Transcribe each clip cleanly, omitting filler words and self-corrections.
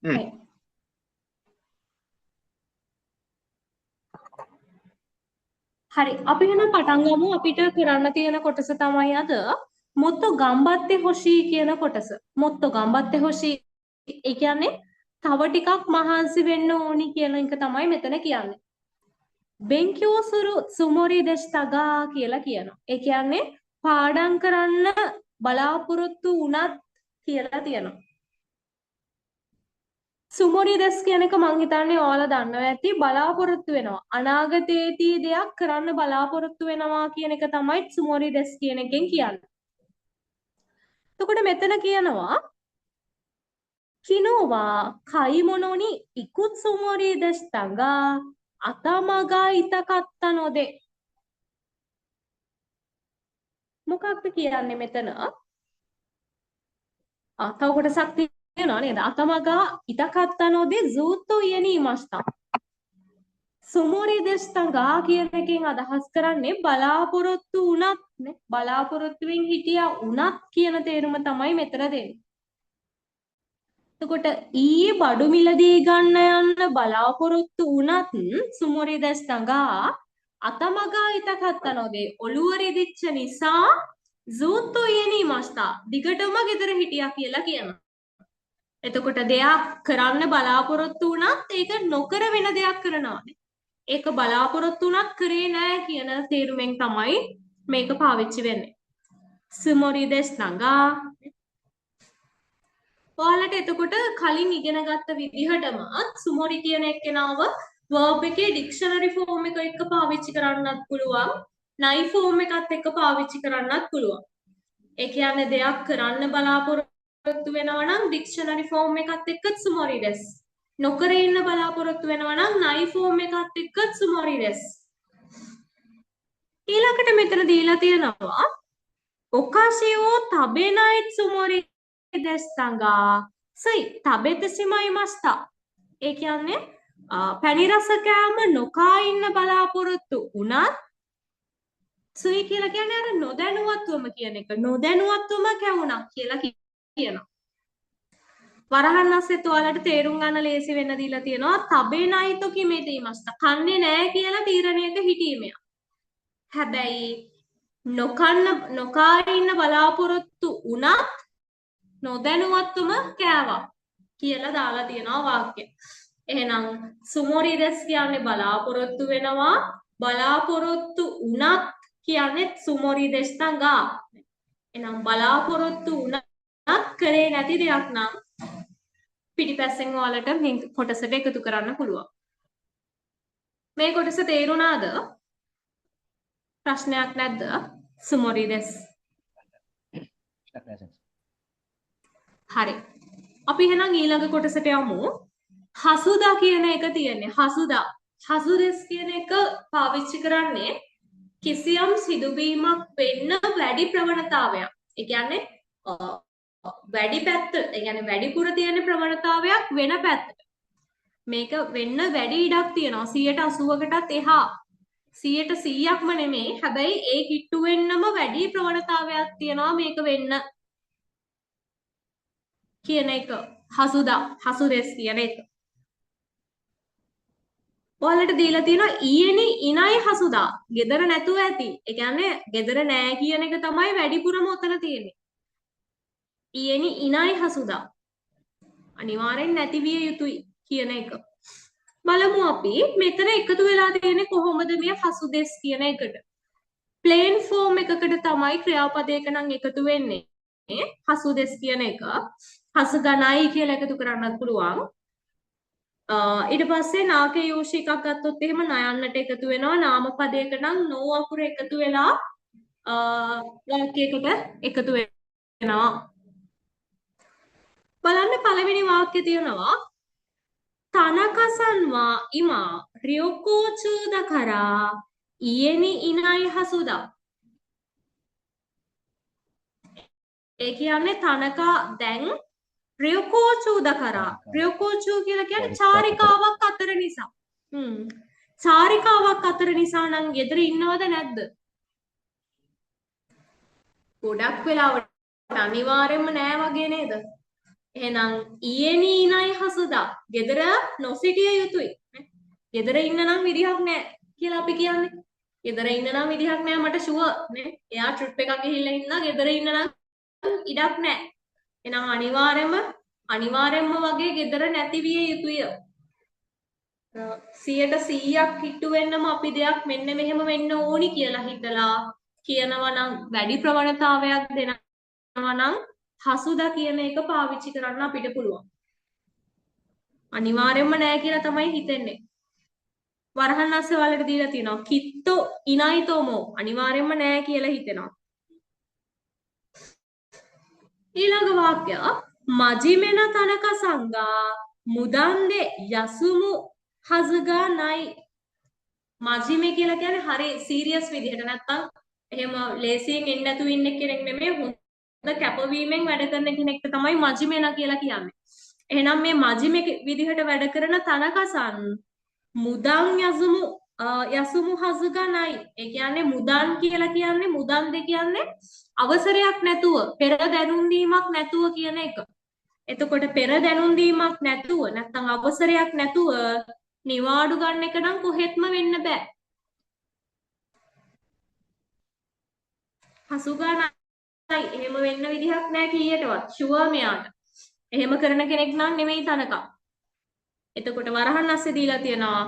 හයි. හරි. අපි එහෙනම් පටන් ගමු. අපිට කරන්න තියෙන කොටස තමයි අද මොත්තෝ ගම්බත්තේ හොෂි කියන කොටස. මොත්තෝ ගම්බත්තේ හොෂි ඒ කියන්නේ තව ටිකක් මහන්සි වෙන්න ඕනි කියන එක තමයි මෙතන කියන්නේ. බෙන්කියෝ සුරු සුමොරි දෙස්තගා කියලා කියනවා. ඒ කියන්නේ පාඩම් කරන්න බලාපොරොත්තු වුණත් කියලා තියෙනවා. සුමොරි දෙස් කියන එක මං හිතන්නේ ඔයාලා දන්නවා ඇති බලාපොරොත්තු වෙනවා. අනාගතයේදී දෙයක් කරන්න බලාපොරොත්තු වෙනවා කියන එක තමයි සුමොරි දෙස් කියන එකෙන් කියන්නේ. එතකොට මෙතන කියනවා කිනෝවා කයිමොනෝනි ඉකුත් සුමොරි දෙස් තගා අතමගා ඉතකත්තා නොදේ. මොකක්ද කියන්නේ මෙතන? තව කොටසක් තියෙනවා නේද? අතමගා ඉතකත්තා නොදේ සූත්තු යනී මස්තා. සුමෝරි දෙස්තංගා කියන එකෙන් අදහස් කරන්නේ බලාපොරොත්තු වුණත් නේ බලාපොරොත්තුෙන් හිටියා වුණත් කියන තේරුම තමයි මෙතන දෙන්නේ. එතකොට ඊයේ බඩු මිලදී ගන්න යන්න බලාපොරොත්තු වුණත් සුමෝරි දෙස්තංගා අතමගා ඉතකත්තනෝදේ ඔළුව රිදිච්ච නිසා සූත්තු යනී මස්තා දිගටම ගෙදර හිටියා කියලා කියනවා. එතකොට දෙයක් කරන්න බලාපොරොත්තු වුණත් ඒක නොකර වෙන දෙයක් කරනවානේ. ඒක බලාපොරොත්තු වුණත් කරේ නැහැ කියන තේරුමෙන් තමයි මේක පාවිච්චි වෙන්නේ. සුමොරි දෙස්නගා. ඔයාලට එතකොට කලින් ඉගෙන ගත්ත විදිහටම සුමොරි කියන එක්කෙනාව verb එකේ dictionary form එක එක්ක පාවිච්චි කරන්නත් පුළුවන්. නයි form එකත් එක්ක පාවිච්චි කරන්නත් පුළුවන්. ඒ කියන්නේ දෙයක් කරන්න බලාපොරොත්තු වෙනවා නම් dictionary form එකත් එක්ක සුමොරි දෙස්. නොකර ඉන්න බලාපොරොත්තු වෙනවා නම් නයි ෆෝම් එකත් එක්ක සුමොරි දෙස්. ඊළඟට මෙතන දීලා තියෙනවා ඔකාසියෝ තබෙනයි සුමොරි දෙස් තංගා සයි තබෙතසිමයි මස්තා. ඒ කියන්නේ පැණි රස කෑම නොකා ඉන්න බලාපොරොත්තු වුණත් සුයි කියලා කියන්නේ අර නොදැනුවත්වම කියන එක. නොදැනුවත්වම කැවුණා කියලා කියනවා. වරහන් අස්සෙත් ඔයාලට තේරුම් ගන්න ලේසි වෙන්න දීලා තියෙනවා තබේනයිතෝ කිමේතී මස්ත කන්නේ නැහැ කියලා තීරණයක හිටීමයක්. හැබැයි නොකා ඉන්න බලාපොරොත්තු වුණත් නොදැනුවත්වම කෑවා කියලා දාලා තියෙනවා වාක්‍යය. එහෙනම් සුමොරි දෙස් කියන්නේ බලාපොරොත්තු වෙනවා බලාපොරොත්තු වුණත් කියන්නේ සුමොරි දෙස් තංගා. එහෙනම් බලාපොරොත්තු වුණත් කරේ නැති දෙයක් නම් පිටිපස්සෙන් ඔයාලට මේ කොටසට එකතු කරන්න පුළුවන්. මේ කොටස තේරුණාද? ප්‍රශ්නයක් නැද්ද? සුමොරි දෙස්. හරි. අපි එහෙනම් ඊළඟ කොටසට යමු. හසුදා කියන එක තියෙන්නේ. හසුදා. හසුදෙස් කියන එක පාවිච්චි කරන්නේ කිසියම් සිදුවීමක් වෙන්න වැඩි ප්‍රවණතාවයක්. ඒ කියන්නේ වැඩි පැත්ත, ඒ කියන්නේ වැඩිපුර තියෙන ප්‍රවණතාවයක් වෙන පැත්තට. මේක වෙන්න වැඩි ඉඩක් තියෙනවා 80%කටත් එහා 100%ක්ම නෙමෙයි. හැබැයි ඒ කිට්ටු වෙන්නම වැඩි ප්‍රවණතාවයක් තියෙනවා මේක වෙන්න කියන එක. හසුදෙස් කියන එක. ඔයාලට දීලා තියෙනවා ඊයේනි ඉනයි හසුදා. ගෙදර නැතුව ඇති. ඒ කියන්නේ ගෙදර නෑ කියන එක තමයි වැඩිපුරම උතන තියෙන්නේ. ඊයේනි ඉනයි හසුදා. අනිවාර්යෙන් නැති විය යුතුයි කියන එක. බලමු අපි මෙතන එකතු වෙලා තියෙන්නේ කොහොමද මේ හසුදෙස් කියන එකට. ප්ලේන් ෆෝම් එකකට තමයි ක්‍රියාපදයක නම් එකතු වෙන්නේ. හසුදෙස් කියන එක. හසුගණයි කියලා එකතු කරන්නත් පුළුවන්. ඊට පස්සේ නාකේ යෝෂි එකක් ගත්තොත් එහෙම නයන්නට එකතු වෙනවා. නාමපදයක නම් නෝ අකුර එකතු වෙලා වාක්‍යයකට එකතු වෙනවා. බලන්න පළවෙනි වාක්‍යය තියෙනවා තනකසන්වා ඉමා රියොකෝචූද කරා ඉයනි ඉනයි හසුදා. ඒ කියන්නේ තනකා දැන් රියොකෝචූද කරා. රියොකෝචූ කියලා කියන්නේ චාරිකාවක් අතර නිසා. චාරිකාවක් අතර නිසා නම් ගෙදර ඉන්නවද නැද්ද? ගොඩක් වෙලාවට අනිවාර්යෙන්ම නෑ වගේ නේද? එහෙනම් ඊයේනි ඊනයි හසුදා ගෙදර නොසිටිය යුතුයි. ගෙදර ඉන්න නම් විදිහක් නැහැ කියලා අපි කියන්නේ. ගෙදර ඉන්න නම් විදිහක් නැහැ මට ෂුවර් නේ. එයා ට්‍රිප් එකක් ගිහිල්ලා ඉන්නා ගෙදර ඉන්න නම් ඉඩක් නැහැ. එහෙනම් අනිවාර්යෙන්ම වගේ ගෙදර නැති විය යුතුය. 100%ක් හිටු වෙන්නම අපි දෙයක් මෙන්න මෙහෙම වෙන්න ඕනි කියලා හිතලා කියනවා නම් වැඩි ප්‍රවණතාවයක් දෙනවා නම් හසුදා කියන එක පාවිච්චි කරන්න අපිට පුළුවන්. අනිවාර්යෙන්ම නෑ කියලා තමයි හිතෙන්නේ. වරහන් අස්සේ වලට දීලා තියෙනවා කිත්තෝ ඉනයිතෝමෝ අනිවාර්යෙන්ම නෑ කියලා හිතෙනවා. ඊළඟ වාක්‍ය මජිමෙන තනක සංගා මුදන්දේ යසුමු හසගා නයි. මජිමේ කියලා කියන්නේ හරි සීරියස් විදිහට නැත්තම් එහෙම ලේසියෙන් එන්නේ නැතුව ඉන්න කෙනෙක් නෙමෙයි හොඳ කැපවීමෙන් වැඩ කරන කෙනෙක්ට තමයි මජිමෙන කියලා කියන්නේ. එහෙනම් මේ මජිමේ විදිහට වැඩ කරන තනකසන් මුදන් යසුමු හසගා නයි. ඒ කියන්නේ මුදන් කියලා කියන්නේ මුදන්ද කියන්නේ අවසරයක් නැතුව පෙර දැනුම් දීමක් නැතුව කියන එක. එතකොට පෙර දැනුම් දීමක් නැතුව නැත්නම් අවසරයක් නැතුව නිවාඩු ගන්න එක නම් කොහෙත්ම වෙන්න බෑ. හසුගා නයි එහෙම වෙන්න විදිහක් නෑ කීයටවත්. ෂුවර් මෙයාට. එහෙම කරන කෙනෙක් නම් නෙමෙයි තනකා. එතකොට වරහන් අස්සේ දීලා තියෙනවා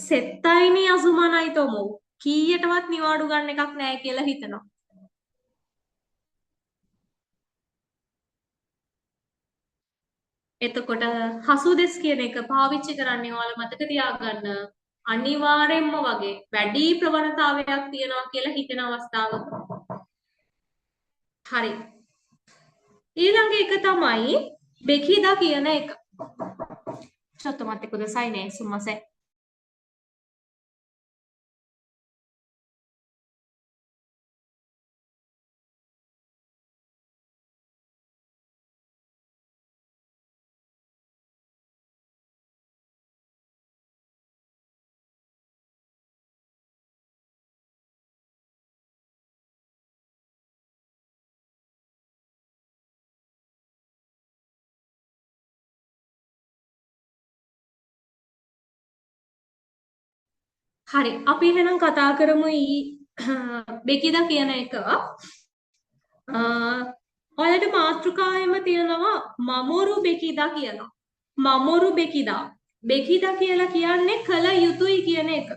සෙත්තයිනි අසුමනයි තොමු කීයටවත් නිවාඩු ගන්න එකක් නෑ කියලා හිතනවා. එතකොට හසුදෙස් කියන එක පාවිච්චි කරන්නේ ඔයාලා මතක තියාගන්න අනිවාර්යෙන්ම වගේ වැඩි ප්‍රවණතාවයක් තියනවා කියලා හිතන අවස්ථාවක. හරි. ඊළඟ එක තමයි බෙකිදා කියන එක.ちょっと待ってくださいね。すみません。හරි අපි එහෙනම් කතා කරමු බෙකිදා කියන එක. ඔයාලට මාතෘකාවෙම තියෙනවා මමොරු බෙකිදා කියලා. මමොරු බෙකිදා. බෙකිදා කියලා කියන්නේ කල යුතුයි කියන එක.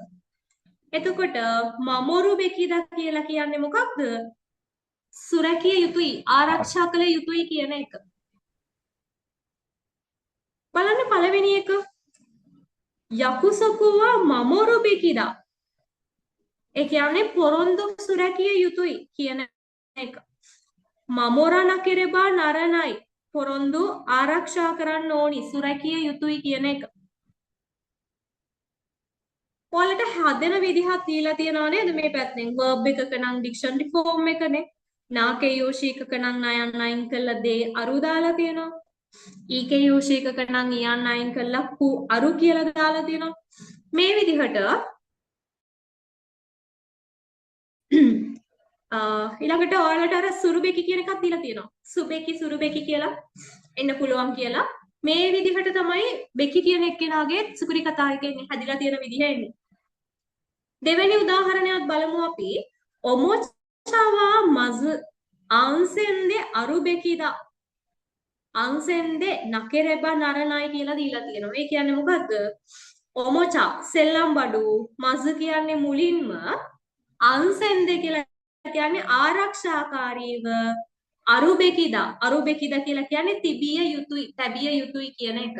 එතකොට මමොරු බෙකිදා කියලා කියන්නේ මොකක්ද? සුරැකිය යුතුයි, ආරක්ෂා කළ යුතුයි කියන එක. බලන්න පළවෙනි එක. යකුසකුවා මමොරු බෙකිදා. ඒ කියන්නේ පොරොන්දු සුරැකිය යුතුයි කියන එක. මමොරා නකෙරබා නරනයි. පොරොන්දු ආරක්ෂා කරන්න ඕනි, සුරැකිය යුතුයි කියන එක. ඔයාලට හදන විදිහක් දීලා තියෙනවා නේද මේ පැත්තෙන්? verb එකක නම් dictionary form එකනේ. නාකේයෝෂි එකක නම් නයන් අයින් කළා දේ අරු දාලා තියෙනවා. ඊකේයෝෂි එකක නම් ඉයන් අයින් කළා කු අරු කියලා දාලා තියෙනවා. මේ විදිහට ඊළඟට ඔයාලට අර සුරුබෙකි කියන එකක් දීලා තියෙනවා. සුරුබෙකි කියලා එන්න පුළුවන් කියලා. මේ විදිහට තමයි බෙකි කියන එක්කෙනාගේ සුකුරි කතා එකෙන් හැදිලා තියෙන විදිහ එන්නේ. දෙවෙනි උදාහරණයක් බලමු අපි. ඔමොචාවා මස් ආන්සෙන්දේ අරුබෙකිදා. ආන්සෙන්දේ නකෙරෙබා නරනයි කියලා දීලා තියෙනවා. ඒ කියන්නේ මොකද්ද? ඔමොචා සෙල්ලම් බඩු මස් කියන්නේ මුලින්ම ආන්සෙන්දේ කියලා කියන්නේ ආරක්ෂාකාරීව අරුබෙකිදා කියලා කියන්නේ තිබිය යුතුයි, තැබිය යුතුයි කියන එක.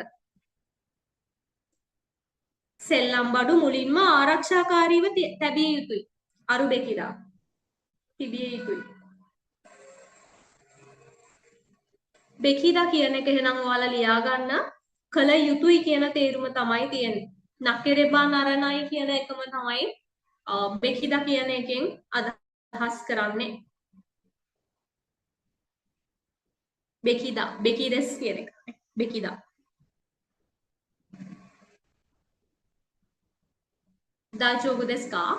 සෙල්ලම් බඩු මුලින්ම ආරක්ෂාකාරීව තැබිය යුතුයි. අරුබෙකිදා. තිබිය යුතුයි. බෙකිදා කියන එක එහෙනම් ඔයාලා ලියා ගන්න කල යුතුයි කියන තේරුම තමයි තියෙන්නේ. නකෙරෙබා නරනයි කියන එකම තමයි බෙකිදා කියන එකෙන් අදහස් කරන්නේ. බෙකිදෙස් කියන එක. බෙකිදා. දාචෝගු දෙස් කා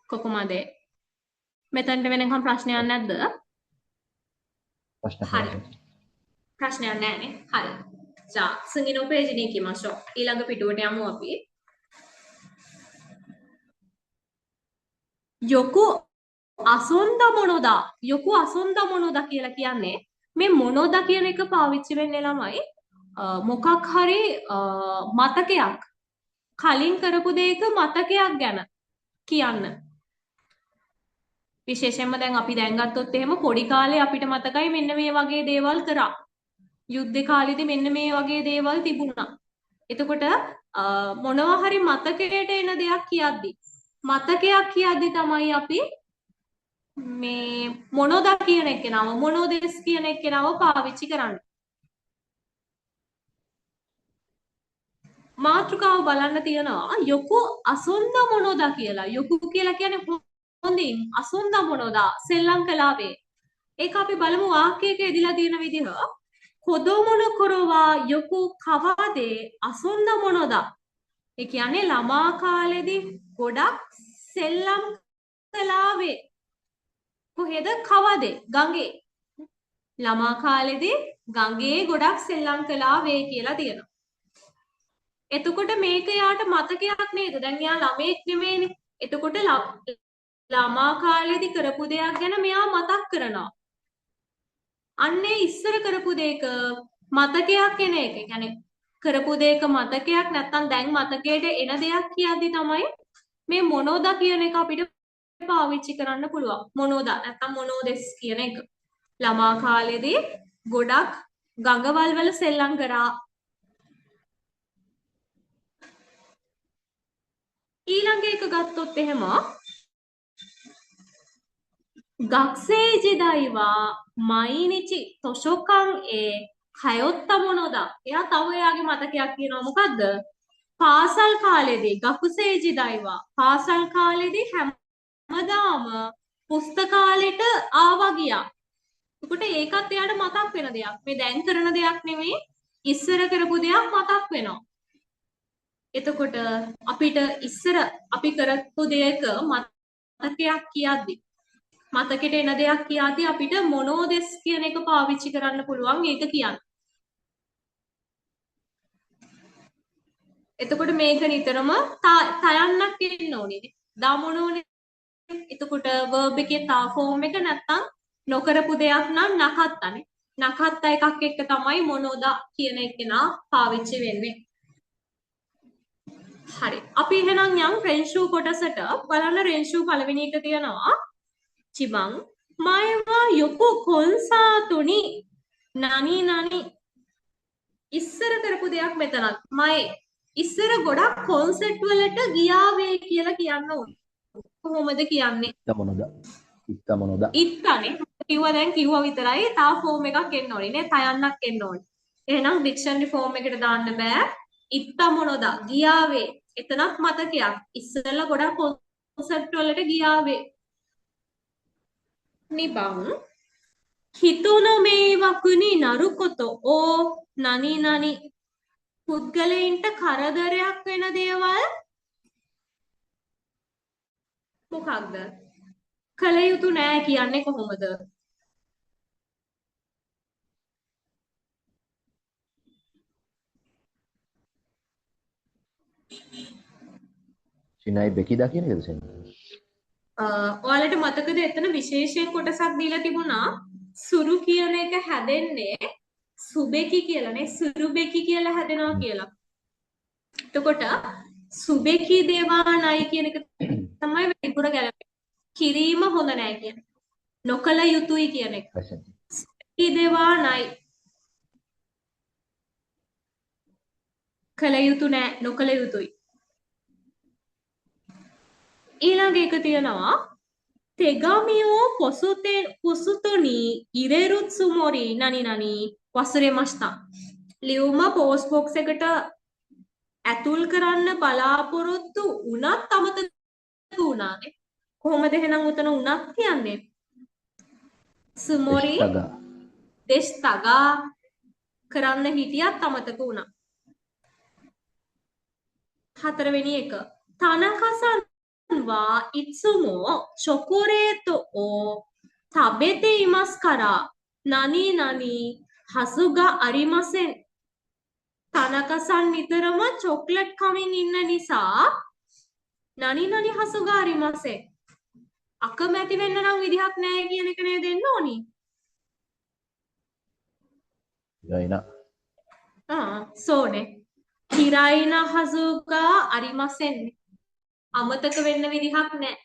කොකොමද? මෙතනට වෙනකම් ප්‍රශ්නයක් නැද්ද? ප්‍රශ්න හරි. ප්‍රශ්නයක් නැහැ නේ. හරි.じゃあ次のページに行きましょう. ඊළඟ පිටුවට යමු අපි. よく遊んだものだ. よく遊んだものだකියලා කියන්නේ මේ මොනෝදා කියන එක පාවිච්චි වෙන්නේ ළමයි මොකක් හරි මතකයක් කලින් කරපු දෙයක මතකයක් ගැන කියන්න. විශේෂයෙන්ම දැන් අපි දැන් ගත්තොත් එහෙම පොඩි කාලේ අපිට මතකයි මෙන්න මේ වගේ දේවල් කරා. යුද්ධ කාලෙදි මෙන්න මේ වගේ දේවල් තිබුණා. එතකොට මොනවා හරි මතකයට එන දෙයක් කියද්දි මතකයක් කියද්දි තමයි අපි මේ මොනෝදා කියන එක නම මොනෝදෙස් කියන එක නම පාවිච්චි කරන්නේ. මාතෘකාව බලන්න තියෙනවා යොකු අසොන්ද මොනෝදා කියලා. යොකු කියලා කියන්නේ හොඳින් අසොන්ද මොනෝදා සෙල්ලම් කළාවේ. ඒක අපි බලමු වාක්‍යයක එදිලා තියෙන විදිහ. කොදොමොන කොරවා යොකු කවාදේ අසොන්ද මොනෝදා. ඒ කියන්නේ ළමා කාලෙදී ගොඩක් සෙල්ලම් කළාවේ. කොහෙද කවදේ ගඟේ. ළමා කාලෙදී ගඟේ ගොඩක් සෙල්ලම් කළාවේ කියලා තියෙනවා. එතකොට මේක යාට මතකයක් නේද? දැන් යා ළමෙක් නෙමෙයිනේ. එතකොට ළමා කාලේදී කරපු දෙයක් ගැන මෙයා මතක් කරනවා. අන්නේ ඉස්සර කරපු දෙයක මතකයක් එන එක. ඒ කියන්නේ කරපු දෙයක මතකයක් නැත්තම් දැන් මතකයට එන දෙයක් කියද්දි තමයි මේ මොනෝදා කියන එක අපිට පාවිච්චි කරන්න පුළුවන්. මොනෝදා නැත්තම් මොනෝදෙස් කියන එක. ළමා කාලේදී ගොඩක් ගඟවල් වල සෙල්ලම් කරා. ඊළඟ එක ගත්තොත් එහෙම学生時代は毎日図書館へ通ったものだ. එයා තව එයාගේ මතකයක් කියනවා මොකද්ද? පාසල් කාලේදී学生時代はපාසල් කාලේදී හැමදාම පුස්තකාලෙට ආවා ගියා. එතකොට ඒකත් එයාට මතක් වෙන දෙයක්. මේ දැන් කරන දෙයක් නෙමෙයි ඉස්සර කරපු දෙයක් මතක් වෙනවා. එතකොට අපිට ඉස්සර අපි කරපු දෙයක මතකයක් කියද්දි මතකෙට එන දෙයක් කියද්දි අපිට මොනෝදෙස් කියන එක පාවිච්චි කරන්න පුළුවන් ඒක කියන්න. එතකොට මේක නිතරම තයන්නක් එන්න ඕනේ. දාමොන ඕනේ. එතකොට verb එකේ තා ෆෝම් එක නැත්තම් නොකරපු දෙයක් නම් නකත්තනේ. නකත්ත එකක් එක්ක තමයි මොනෝදා කියන එක නා පාවිච්චි වෙන්නේ. හරි. අපි එහෙනම් යම් රෙන්ෂු කොටසට බලන්න රෙන්ෂු පළවෙනි එක තියෙනවා. චිබං මයවා යොකු කොන්සාතුනි නනි නනි ඉස්සර කරපු දෙයක් මෙතනත් මයි ඉස්සර ගොඩක් කොන්සර්ට් වලට ගියාවේ කියලා කියන්න ඕනේ. කොහොමද කියන්නේ? ඉත්තමනොදා ඉත්තනේ කිව්වා දැන් කිව්වා විතරයි තා ෆෝම් එකක් එන්න ඕනේ නේ තයන්නක් එන්න ඕනේ. එහෙනම් ඩික්ෂනරි ෆෝම් එකට දාන්න බෑ. ඉත්තමනොදා ගියාවේ එතනක් මතකයක්. ඉස්සරලා ගොඩක් කොන්සර්ට් වලට ගියාවේ. නිබං හිතුණු මේ වකුනි නරුකොතෝ ඕ නනි නනි පුද්ගලයින්ට කරදරයක් වෙන දේවල් මොකක්ද? කළ යුතු නෑ කියන්නේ කොහොමද? සිනයි බෙකිදා කියන එකද සෙන්? ඔයාලට මතකද එතන විශේෂයෙන් කොටසක් දීලා තිබුණා සුරු කියන එක හැදෙන්නේ සුබෙකි කියලානේ සුරුබෙකි කියලා හැදෙනවා කියලා. එතකොට සුබෙකි දේවානයි කියන එක තමයි වැඩිපුර ගැලපෙන්නේ. කිරීම හොඳ නෑ කියන එක. නොකල යුතුයි කියන එක. සුබෙකි දේවානයි කල යුතු නෑ නොකල යුතුයි. ඊළඟ එක තියෙනවා තෙගමියෝ පොසුතොනි ඉරෙරුත්සුමොරි නනි නනි වසරෙමස්තා. ලියුම පෝස්ට් බොක්ස් එකට ඇතුල් කරන්න බලාපොරොත්තු වුණත් අමතක වුණානේ. කොහොමද එහෙනම් උතන උනත් කියන්නේ? සුමොරි දෙස්තගා කරන්න හිටියත් අමතක වුණා. හතරවෙනි එක තනකසන් wa itsumo chocolate o tabete imasu kara nani nani ハスがありません。田中さんනිතරම චොක්ලට් කමින් ඉන්න නිසා නනි නනි හසු ගාありません. අකමැති වෙන්න නම් විදිහක් නැහැ කියන එක නේද දෙන්න ඕනි. 嫌いな。そうね.嫌いなはずがありませんね. අමතක වෙන්න විදිහක් නැහැ.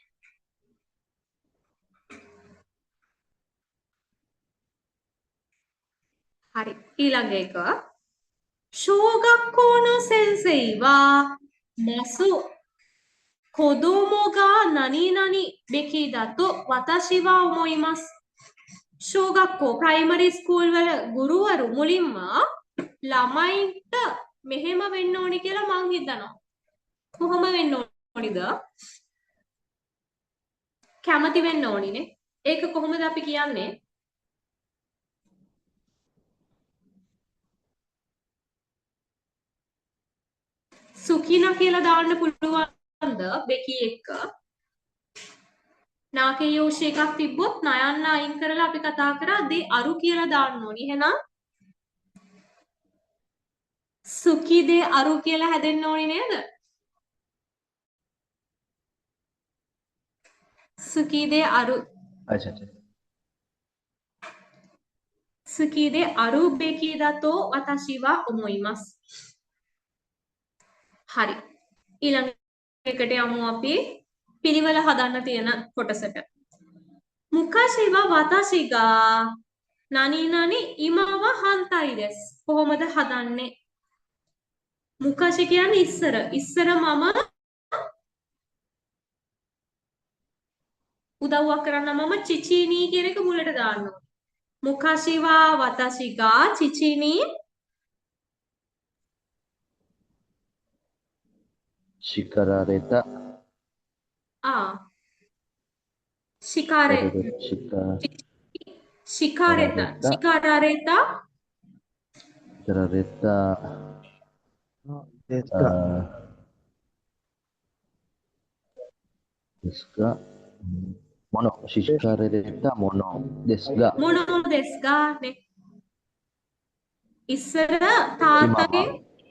හරි. ඊළඟ එක. 小学校の先生は、マス、子供が何々べきだと私は思います。小学校、ප්‍රයිමරි ස්කූල් වල ගුරුවරු මුලින්ම ළමයින්ට මෙහෙම වෙන්න ඕනි කියලා මං හිතනවා. කොහොම වෙන්න ඕනිද? කැමති වෙන්න ඕනිනේ. ඒක කොහොමද අපි කියන්නේ? සුකිනා කියලා දාන්න පුළුවන්ද බෙකි එක්ක? නාකේ යෝෂි එකක් තිබ්බොත් නයන්න අයින් කරලා අපි කතා කරා දේ අරු කියලා දාන්න ඕනි. එහෙනම් සුකි දේ අරු කියලා හැදෙන්න ඕනි නේද? සුකි දේ අරු. अच्छा अच्छा. 好きであるべきだと私は思います. හරි. ඊළඟ එකට යමු අපි පිළිවෙල හදන්න තියෙන කොටසට. 昔は私が何々今は反対です. කොහොමද හදන්නේ? 昔කියන්නේ ඉස්සර. ඉස්සර මම උදව්වක් කරන්න මම චිචීනී කියන එක මුලට දාන්න ඕනේ. 昔は私が父に 叱られた。叱られたですが、もの、叱られたものですが、ものですがね. ඉස්සර තාත්තගෙන්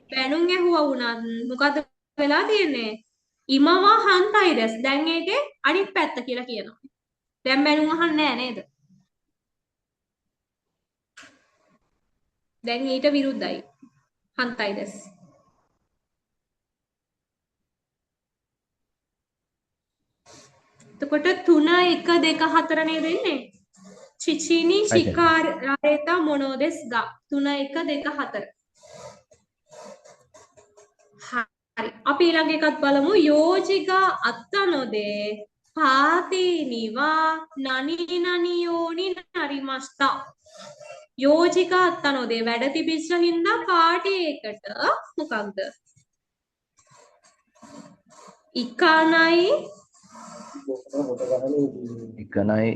බැනුම් ඇහුවා වුණා. මොකද වෙලා තියෙන්නේ? ඉමවා හන්තයි දැස්. දැන් ඒකේ අනිත් පැත්ත කියලා කියනවා. දැන් බැනුම් අහන්නේ නැහැ නේද? දැන් ඊට විරුද්ධයි. හන්තයි දැස්. එතකොට 3 1 2 4 නේද ඉන්නේ? චිචිනි ශිකාරේතා මොනෝ දෙස් ගා 3 1 2 4. හරි. අපි ඊළඟ එකත් බලමු. යෝජිගා අත්තනොදේ පාතේනිවා නනි නනියෝනි නරිමස්තා. යෝජිකා අත්තනොදේ වැඩ තිබිච්ච හින්දා පාටි එකට මොකක්ද? ඉකානයි ikanai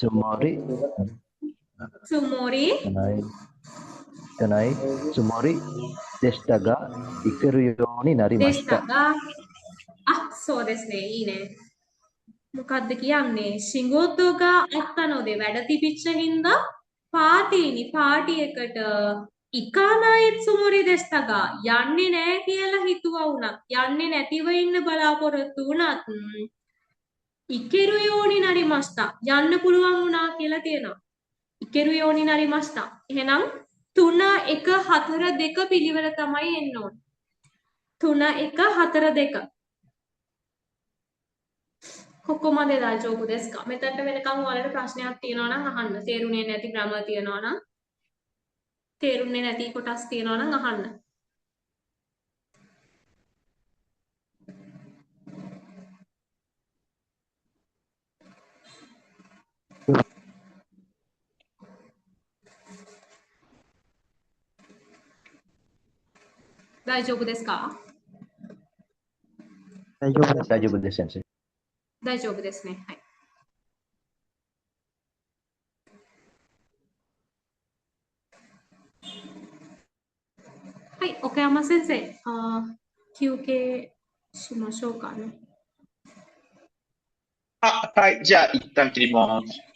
sumori ikanai sumori deshita ga ikeru yoni narimashita.そうですね。いいね。මොකද්ද කියන්නේ? සිංගෝතෝගා අත්තනෝදේ වැඩ තිබිච්ච හින්දා පාටි එකට ඉකානායිත් සුමොරි දෙස්තගා යන්නේ නැහැ කියලා හිතුවා වුණත් යන්නේ නැතිව ඉන්න බලාපොරොත්තු වුණත් ඉකෙරු යෝනි නරිමස්තා යන්න පුළුවන් වුණා කියලා තියෙනවා. ඉකෙරු යෝනි නරිමස්තා. එහෙනම් 3 1 4 2 පිළිවෙල තමයි එන්න ඕනේ. 3 1 4 2. ここまで大丈夫ですか? මෙතනට වෙනකන් ඔයාලට ප්‍රශ්නයක් තියෙනවා නම් අහන්න. තේරුනේ නැති ග්‍රැමර් තියෙනවා නම් තේරුනේ නැති කොටස් තියෙනවා නම් අහන්න. Daijoubu desu ka? Daijoubu desu sensei. 大丈夫ですね。はい。はい、岡山先生、休憩しましょうかね。はい、じゃあ一旦切ります。